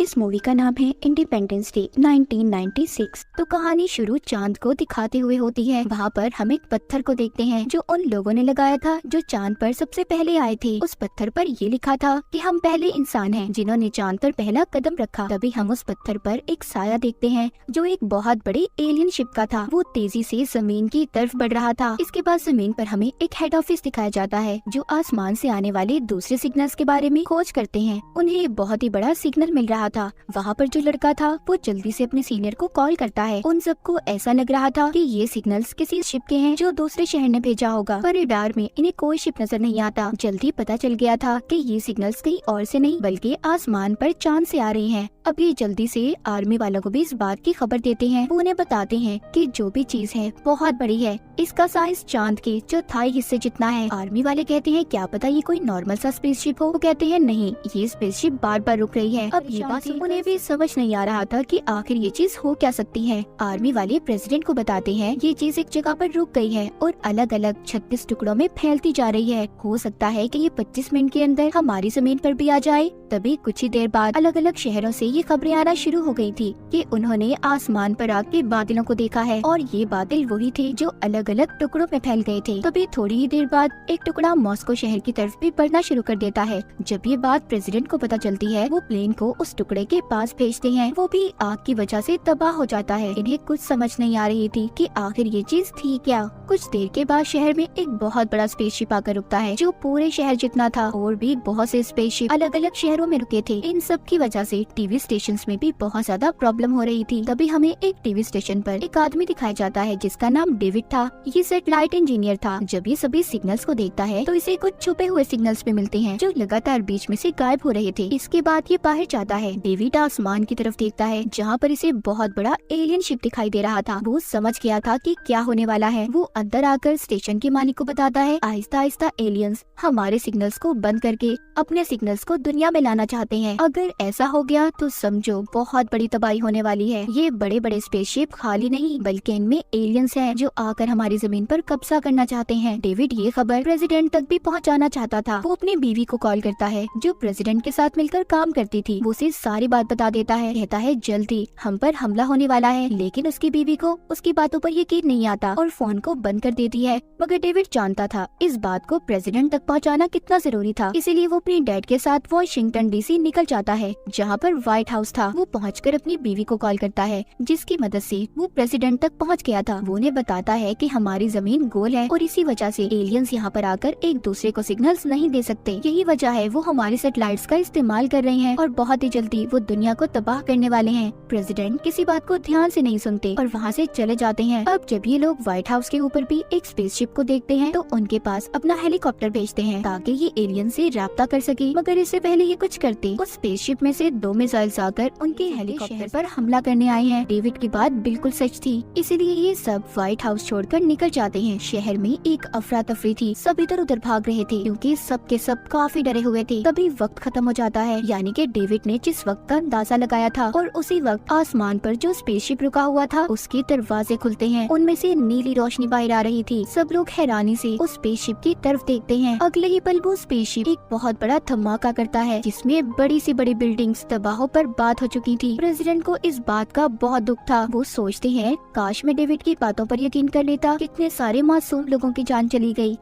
इस मूवी का नाम है इंडिपेंडेंस डे 1996। तो कहानी शुरू चांद को दिखाते हुए होती है। वहाँ पर हम एक पत्थर को देखते हैं जो उन लोगों ने लगाया था जो चांद पर सबसे पहले आए थे। उस पत्थर पर ये लिखा था कि हम पहले इंसान हैं जिन्होंने चांद पर पहला कदम रखा। तभी हम उस पत्थर पर एक साया देखते हैं जो एक बहुत बड़ी एलियन शिप का था। वो तेजी से जमीन की तरफ बढ़ रहा था। इसके बाद जमीन पर हमें एक हेड ऑफिस दिखाया जाता है जो आसमान से आने वाले दूसरे सिग्नल्स के बारे में खोज करते हैं। उन्हें बहुत ही बड़ा सिग्नल मिल रहा था। वहाँ पर जो लड़का था वो जल्दी से अपने सीनियर को कॉल करता है। उन सबको ऐसा लग रहा था कि ये सिग्नल्स किसी शिप के हैं जो दूसरे शहर ने भेजा होगा, पर रडार में इन्हें कोई शिप नजर नहीं आता। जल्दी पता चल गया था कि ये सिग्नल्स कहीं और से नहीं बल्कि आसमान पर चांद से आ रही हैं। अब ये जल्दी से आर्मी वालों को भी इस बात की खबर देते हैं। वो उन्हें बताते हैं कि जो भी चीज है बहुत बड़ी है, इसका साइज चांद के चौथाई हिस्से जितना है। आर्मी वाले कहते हैं क्या पता ये कोई नॉर्मल सा स्पेसशिप हो। वो कहते हैं नहीं, ये स्पेसशिप बार बार रुक रही है। अब ये बात उन्हें भी समझ नहीं आ रहा था कि आखिर ये चीज हो क्या सकती है। आर्मी वाले प्रेसिडेंट को बताते हैं ये चीज एक जगह पर रुक गई है और अलग अलग 36 टुकड़ों में फैलती जा रही है। हो सकता है कि ये 25 मिनट के अंदर हमारी जमीन पर भी आ जाए। तभी कुछ ही देर बाद अलग अलग शहरों से ये खबरें आना शुरू हो गई थी कि उन्होंने आसमान पर आके बादलों को देखा है और ये बादल वही थे जो अलग अलग टुकड़ों में फैल गए थे। तभी थोड़ी ही देर बाद एक टुकड़ा मॉस्को शहर की तरफ भी बढ़ना शुरू कर देता है। जब ये बात प्रेसिडेंट को पता चलती है वो प्लेन को उस टुकड़े के पास भेजते हैं। वो भी आग की वजह से तबाह हो जाता है। इन्हें कुछ समझ नहीं आ रही थी कि आखिर ये चीज थी क्या। कुछ देर के बाद शहर में एक बहुत बड़ा स्पेसशिप आकर रुकता है जो पूरे शहर जितना था और भी बहुत से स्पेसशिप अलग अलग शहरों में रुके थे। इन सब की वजह से टीवी स्टेशंस में भी बहुत ज्यादा प्रॉब्लम हो रही थी। तभी हमें एक टीवी स्टेशन पर एक आदमी दिखाया जाता है जिसका नाम डेविड था। ये सैटेलाइट इंजीनियर था। जब ये सभी सिग्नल्स को देखता है तो इसे कुछ छुपे हुए सिग्नल्स भी मिलते हैं जो लगातार बीच में से गायब हो रहे थे। इसके बाद ये बाहर जाता है। डेविड आसमान की तरफ देखता है जहाँ पर इसे बहुत बड़ा एलियन शिप दिखाई दे रहा था। वो समझ गया था कि क्या होने वाला है। वो अंदर आकर स्टेशन के मालिक को बताता है आहिस्ता आहिस्ता एलियंस हमारे सिग्नल्स को बंद करके अपने सिग्नल्स को दुनिया में लाना चाहते हैं। अगर ऐसा हो गया तो समझो बहुत बड़ी तबाही होने वाली है। ये बड़े बड़े स्पेसशिप खाली नहीं बल्कि इनमें एलियंस हैं जो आकर हमारी जमीन पर कब्जा करना चाहते हैं। डेविड ये खबर प्रेसिडेंट तक भी पहुंचाना चाहता था। वो अपनी बीवी को कॉल करता है जो प्रेसिडेंट के साथ मिलकर काम करती थी। वो उसे सारी बात बता देता है। कहता है जल्दी हम पर हमला होने वाला है, लेकिन उसकी बीवी को उसकी बातों पर यकीन नहीं आता और फोन को बंद कर देती है। मगर डेविड जानता था इस बात को प्रेसिडेंट तक पहुंचाना कितना जरूरी था, इसीलिए वो अपने डैड के साथ वॉशिंगटन डीसी निकल जाता है जहाँ पर व्हाइट हाउस था। वो पहुंचकर अपनी बीवी को कॉल करता है जिसकी मदद से वो प्रेसिडेंट तक पहुंच गया था। वो उन्हें बताता है कि हमारी जमीन गोल है और इसी वजह से एलियंस यहाँ पर आकर एक दूसरे को सिग्नल्स नहीं दे सकते। यही वजह है वो हमारे सैटेलाइट्स का इस्तेमाल कर रहे हैं और बहुत ही जल्दी वो दुनिया को तबाह करने वाले हैं। प्रेसिडेंट किसी बात को ध्यान से नहीं सुनते और वहाँ से चले जाते हैं। अब जब ये लोग व्हाइट हाउस के ऊपर भी एक स्पेसशिप को देखते हैं तो उनके पास अपना हेलीकॉप्टर भेजते हैं ताकि ये एलियन से राब्ता कर सके। मगर इससे पहले ये कुछ करते उस स्पेसशिप में से 2 मिसाइल्स आकर उनके हेलीकॉप्टर पर हमला करने आए हैं। डेविड की बात बिल्कुल सच थी, इसीलिए ये सब व्हाइट हाउस छोड़कर निकल जाते हैं। शहर में एक अफरा तफरी थी। सब इधर उधर भाग रहे थे क्योंकि सब के सब काफी डरे हुए थे। तभी वक्त खत्म हो जाता है, यानी कि डेविड ने जिस वक्त का अंदाजा लगाया था और उसी वक्त आसमान पर जो स्पेसशिप रुका हुआ था उसके दरवाजे खुलते हैं। उनमें से नीली रोशनी बाहर आ रही थी। सब लोग हैरानी से उस स्पेसशिप की तरफ देखते हैं। अगले ही पल वो स्पेसशिप एक बहुत बड़ा धमाका करता है जिसमें बड़ी सी बड़ी बिल्डिंग्स तबाह पर बात हो चुकी थी। प्रेसिडेंट को इस बात का बहुत दुख था। वो सोचते हैं काश मैं डेविड की बातों पर यकीन कर लेता, कितने सारे मासूम लोगों की जान चली गई।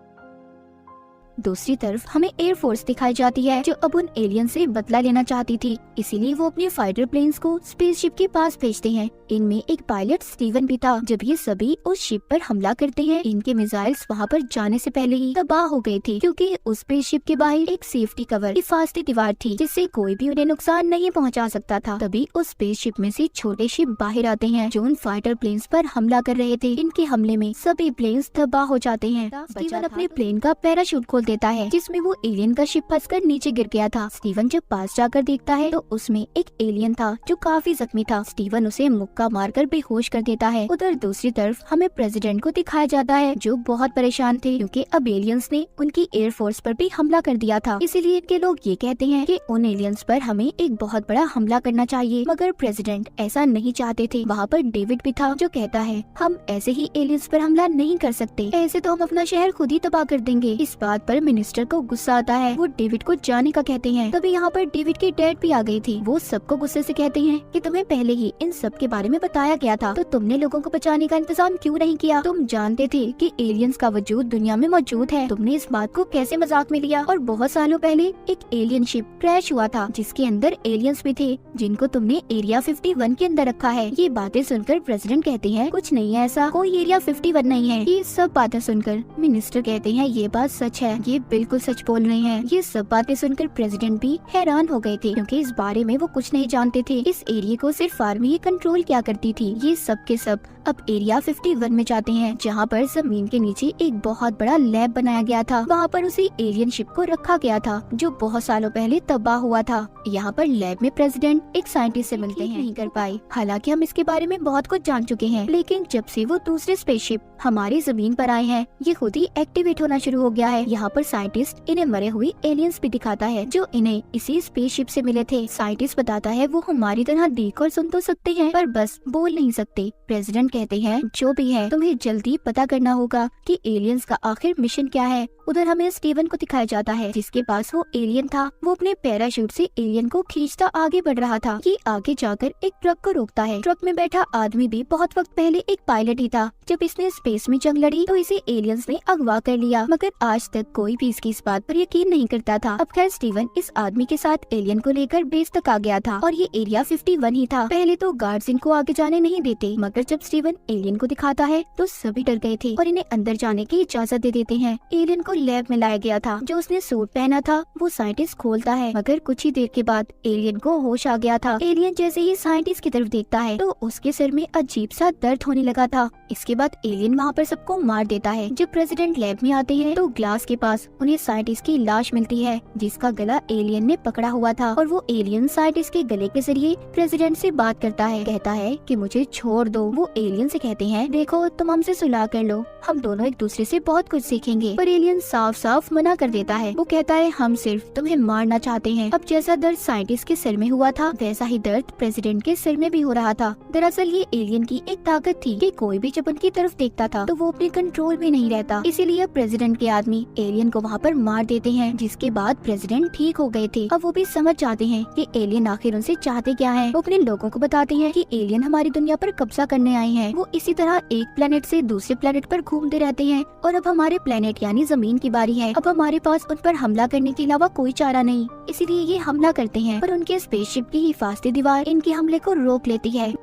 दूसरी तरफ हमें एयरफोर्स दिखाई जाती है जो अब उन एलियन से बदला लेना चाहती थी, इसीलिए वो अपने फाइटर प्लेन्स को स्पेसशिप के पास भेजते हैं। इनमें एक पायलट स्टीवन भी था। जब ये सभी उस शिप पर हमला करते हैं इनके मिसाइल्स वहाँ पर जाने से पहले ही तबाह हो गई थी क्योंकि उस स्पेसशिप के बाहर एक सेफ्टी कवर हिफाजती दीवार थी जिससे कोई भी उन्हें नुकसान नहीं पहुँचा सकता था। तभी उस स्पेसशिप में से छोटे शिप बाहर आते हैं जो उन फाइटर प्लेन्स पर हमला कर रहे थे। इनके हमले में सभी प्लेन्स तबाह हो जाते हैं। स्टीवन अपने प्लेन का पैराशूट खोल देता है जिसमें वो एलियन का शिप फंसकर नीचे गिर गया था। स्टीवन जब पास जाकर देखता है तो उसमें एक एलियन था जो काफी जख्मी था। स्टीवन उसे मुक्त मुक्का मारकर बेहोश कर देता है। उधर दूसरी तरफ हमें प्रेसिडेंट को दिखाया जाता है जो बहुत परेशान थे क्योंकि अब एलियंस ने उनकी एयरफोर्स पर भी हमला कर दिया था। इसीलिए इनके लोग ये कहते हैं कि उन एलियंस पर हमें एक बहुत बड़ा हमला करना चाहिए, मगर प्रेसिडेंट ऐसा नहीं चाहते थे। वहाँ पर डेविड भी था जो कहता है हम ऐसे ही एलियंस पर हमला नहीं कर सकते, ऐसे तो हम अपना शहर खुद ही तबाह कर देंगे। इस बात पर मिनिस्टर को गुस्सा आता है, वो डेविड को जाने का कहते हैं। तभी यहाँ पर डेविड की डैड भी आ गई थी। वो सबको गुस्से से कहते हैं कि तुम्हें पहले ही इन सब के बारे में बताया गया था, तो तुमने लोगों को बचाने का इंतजाम क्यों नहीं किया? तुम जानते थे कि एलियंस का वजूद दुनिया में मौजूद है, तुमने इस बात को कैसे मजाक में लिया? और बहुत सालों पहले एक एलियन शिप क्रैश हुआ था जिसके अंदर एलियंस भी थे जिनको तुमने एरिया 51 के अंदर रखा है। ये बातें सुनकर प्रेसिडेंट कहते हैं कुछ नहीं है ऐसा, कोई एरिया 51 नहीं है। ये सब बातें सुनकर मिनिस्टर कहते हैं ये बात सच है, ये बिल्कुल सच बोल रहे हैं। ये सब बातें सुनकर प्रेसिडेंट भी हैरान हो गए थे क्योंकि इस बारे में वो कुछ नहीं जानते थे। इस एरिया को सिर्फ आर्मी ही कंट्रोल किया करती थी। ये सब के सब अब एरिया 51 में जाते हैं जहाँ पर जमीन के नीचे एक बहुत बड़ा लैब बनाया गया था। वहाँ पर उसी एलियन शिप को रखा गया था जो बहुत सालों पहले तबाह हुआ था। यहाँ पर लैब में प्रेसिडेंट एक साइंटिस्ट से मिलते हैं, नहीं कर पाए। हालांकि हम इसके बारे में बहुत कुछ जान चुके हैं, लेकिन जब से वो दूसरे स्पेसशिप हमारी जमीन पर आए हैं ये खुद ही एक्टिवेट होना शुरू हो गया है। यहाँ पर साइंटिस्ट इन्हें मरे हुए एलियंस भी दिखाता है जो इन्हें इसी स्पेसशिप से मिले थे। साइंटिस्ट बताता है वो हमारी तरह देख और सुन तो सकते हैं पर बस बोल नहीं सकते। प्रेसिडेंट कहते हैं जो भी है तुम्हें जल्दी पता करना होगा कि एलियंस का आखिर मिशन क्या है। उधर हमें स्टीवन को दिखाया जाता है जिसके पास वो एलियन था। वो अपने पैराशूट से एलियन को खींचता आगे बढ़ रहा था कि आगे जाकर एक ट्रक को रोकता है। ट्रक में बैठा आदमी भी बहुत वक्त पहले एक पायलट ही था। जब इसने स्पेस में जंग लड़ी तो इसे एलियंस ने अगवा कर लिया, मगर आज तक कोई भी इसकी इस बात पर यकीन नहीं करता था। अब खैर स्टीवन इस आदमी के साथ एलियन को लेकर बेस तक आ गया था और ये एरिया 51 ही था। पहले तो गार्ड्स इनको आगे जाने नहीं देते, मगर जब स्टीवन एलियन को दिखाता है तो सभी डर गए थे और इन्हें अंदर जाने की इजाजत दे देते हैं। एलियन को लैब में लाया गया था। जो उसने सूट पहना था वो साइंटिस्ट खोलता है, मगर कुछ ही देर के बाद एलियन को होश आ गया था। एलियन जैसे ही साइंटिस्ट की तरफ देखता है तो उसके सिर में अजीब सा दर्द होने लगा था। इसके बाद एलियन वहाँ पर सबको मार देता है। जब प्रेसिडेंट लैब में आते हैं तो ग्लास के पास उन्हें साइंटिस्ट की लाश मिलती है जिसका गला एलियन ने पकड़ा हुआ था और वो एलियन साइंटिस्ट के गले के जरिए प्रेसिडेंट से बात करता है। कहता है कि मुझे छोड़ दो। वो एलियन से कहते हैं देखो तुम हमसे सुलह कर लो, हम दोनों एक दूसरे से बहुत कुछ सीखेंगे। पर एलियन साफ साफ मना कर देता है। वो कहता है हम सिर्फ तुम्हें मारना चाहते हैं। अब जैसा दर्द साइंटिस्ट के सिर में हुआ था वैसा ही दर्द प्रेसिडेंट के सिर में भी हो रहा था। दरअसल ये एलियन की एक ताकत थी कि कोई भी जब उनकी तरफ देखता था तो वो अपने कंट्रोल में नहीं रहता। इसीलिए प्रेसिडेंट के आदमी एलियन को वहाँ पर मार देते हैं, जिसके बाद प्रेसिडेंट ठीक हो गए थे। अब वो भी समझ जाते हैं कि एलियन आखिर उनसे चाहते क्या है। वो अपने लोगों को बताते हैं कि एलियन हमारी दुनिया पर कब्जा करने आए हैं। वो इसी तरह एक प्लेनेट से दूसरे प्लेनेट पर घूमते रहते हैं और अब हमारे प्लेनेट यानी जमीन की बारी है। अब हमारे पास उन पर हमला करने के अलावा कोई चारा नहीं, इसीलिए ये हमला करते हैं। पर उनके स्पेसशिप की हिफाजती दीवार इनके हमले को रोक लेती है।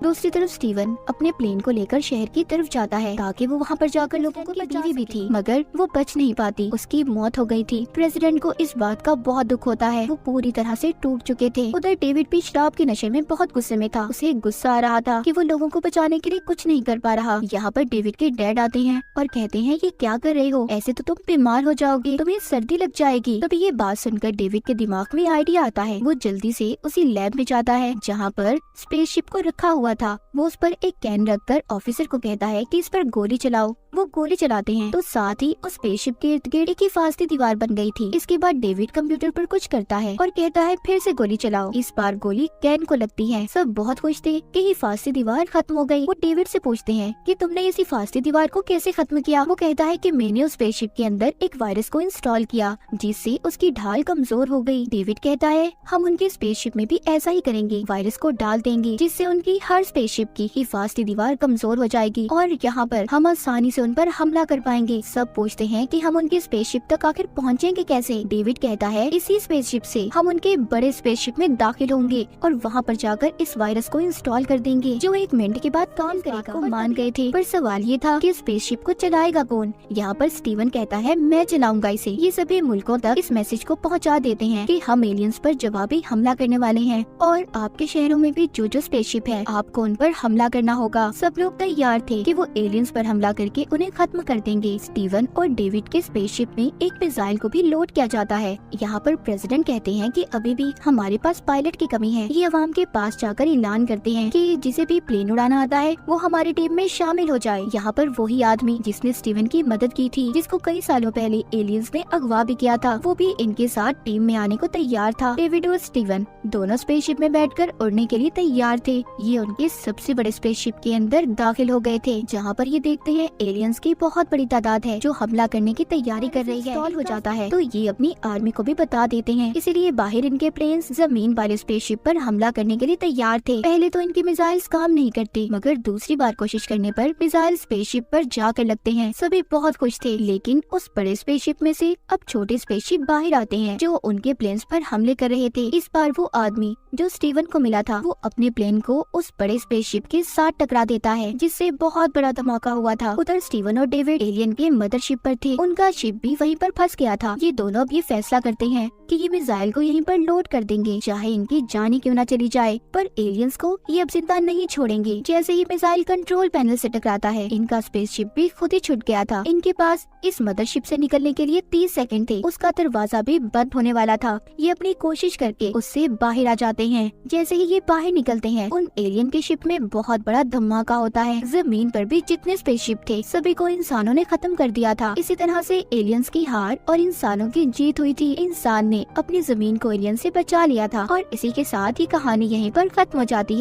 दूसरी तरफ स्टीवन अपने प्लेन को लेकर शहर की तरफ जाता है ताकि वो वहाँ पर जाकर लोगों को बीवी भी थी, मगर वो बच नहीं पाती, उसकी मौत हो गई थी। प्रेसिडेंट को इस बात का बहुत दुख होता है, वो पूरी तरह से टूट चुके थे। उधर डेविड भी शराब के नशे में बहुत गुस्से में था। उसे गुस्सा आ रहा था कि वो लोगों को बचाने के लिए कुछ नहीं कर पा रहा। यहाँ पर डेविड के डैड आते हैं और कहते हैं ये क्या कर रहे हो, ऐसे तो तुम बीमार हो जाओगे, तुम्हें सर्दी लग जाएगी। तभी ये बात सुनकर डेविड के दिमाग में आइडिया आता है। वो जल्दी से उसी लैब में जाता है जहाँ पर स्पेसशिप को रखा हुआ था। वो उस पर एक कैन रखकर ऑफिसर को कहता है कि इस पर गोली चलाओ। वो गोली चलाते हैं तो साथ ही उस स्पेसशिप के इर्द गिर्द एक हिफाजती दीवार बन गई थी। इसके बाद डेविड कंप्यूटर पर कुछ करता है और कहता है फिर से गोली चलाओ। इस बार गोली कैन को लगती है। सब बहुत खुश थे कि हिफाजती दीवार खत्म हो गई। वो डेविड से पूछते हैं कि तुमने इस हिफाजती दीवार को कैसे खत्म किया। वो कहता है कि मैंने उस स्पेसशिप के अंदर एक वायरस को इंस्टॉल किया जिससे उसकी ढाल कमजोर हो गई। डेविड कहता है हम उनकी स्पेसशिप में भी ऐसा ही करेंगे, वायरस को डाल देंगे जिससे उनकी हर स्पेसशिप की हिफाजती दीवार कमजोर हो जाएगी और यहाँ पर हम आसानी से उन पर हमला कर पाएंगे। सब पूछते हैं कि हम उनकी स्पेसशिप तक आखिर पहुँचेंगे कैसे। डेविड कहता है इसी स्पेसशिप से हम उनके बड़े स्पेसशिप में दाखिल होंगे और वहाँ पर जाकर इस वायरस को इंस्टॉल कर देंगे जो 1 मिनट के बाद काम करेगा। वो मान गए थे, पर सवाल ये था कि स्पेसशिप को चलाएगा कौन। यहाँ पर स्टीवन कहता है मैं चलाऊंगा इसे। ये सभी मुल्कों तक इस मैसेज को पहुँचा देते हैं कि हम एलियंस पर जवाबी हमला करने वाले हैं और आपके शहरों में भी जो जो स्पेसशिप है आप को उन पर हमला करना होगा। सब लोग तैयार थे कि वो एलियंस पर हमला करके उन्हें खत्म कर देंगे। स्टीवन और डेविड के स्पेसशिप में एक मिसाइल को भी लोड किया जाता है। यहाँ पर प्रेसिडेंट कहते हैं कि अभी भी हमारे पास पायलट की कमी है। ये अवाम के पास जाकर ऐलान करते हैं कि जिसे भी प्लेन उड़ाना आता है वो हमारी टीम में शामिल हो जाए। यहाँ पर वही आदमी जिसने स्टीवन की मदद की थी, जिसको कई सालों पहले एलियंस ने अगवा भी किया था, वो भी इनके साथ टीम में आने को तैयार था। डेविड और स्टीवन दोनों स्पेसशिप में बैठकर उड़ने के लिए तैयार थे। ये उनके सबसे बड़े स्पेसशिप के अंदर दाखिल हो गए थे, जहाँ पर ये देखते हैं एलियंस की बहुत बड़ी तादाद है जो हमला करने की तैयारी कर रही है। स्टॉल हो जाता है तो ये अपनी आर्मी को भी बता देते हैं, इसीलिए बाहर इनके प्लेन्स जमीन वाले स्पेसशिप पर हमला करने के लिए तैयार थे। पहले तो इनकी मिसाइल्स काम नहीं करती, मगर दूसरी बार कोशिश करने पर मिसाइल स्पेसशिप पर जाकर लगते हैं। सभी बहुत खुश थे, लेकिन उस बड़े स्पेसशिप में से अब छोटे स्पेसशिप बाहर आते हैं जो उनके प्लेन्स पर हमले कर रहे थे। इस बार वो आदमी जो स्टीवन को मिला था, वो अपने प्लेन को उस बड़े स्पेसशिप के साथ टकरा देता है, जिससे बहुत बड़ा धमाका हुआ था। उधर स्टीवन और डेविड एलियन के मदरशिप पर थे, उनका शिप भी वहीं पर फंस गया था। ये दोनों अब ये फैसला करते हैं कि ये मिसाइल को यहीं पर लोड कर देंगे, चाहे इनकी जान ही क्यों न चली जाए। पर एलियंस को ये अब जिंदा नहीं छोड़ेंगे। जैसे ही मिसाइल कंट्रोल पैनल से टकराता है, इनका स्पेसशिप भी खुद ही छूट गया था। इनके पास इस मदरशिप से निकलने के लिए 30 सेकंड थे। उसका दरवाजा भी बंद होने वाला था। ये अपनी कोशिश करके उससे बाहर आ जाते हैं। जैसे ही ये बाहर निकलते हैं, उन एलियन के शिप में बहुत बड़ा धमाका होता है। जमीन पर भी जितने स्पेसशिप थे सभी को इंसानों ने खत्म कर दिया था। इसी तरह से एलियंस की हार और इंसानों की जीत हुई थी। इंसान ने अपनी जमीन को एलियन से बचा लिया था और इसी के साथ ही कहानी यहीं पर खत्म हो जाती है।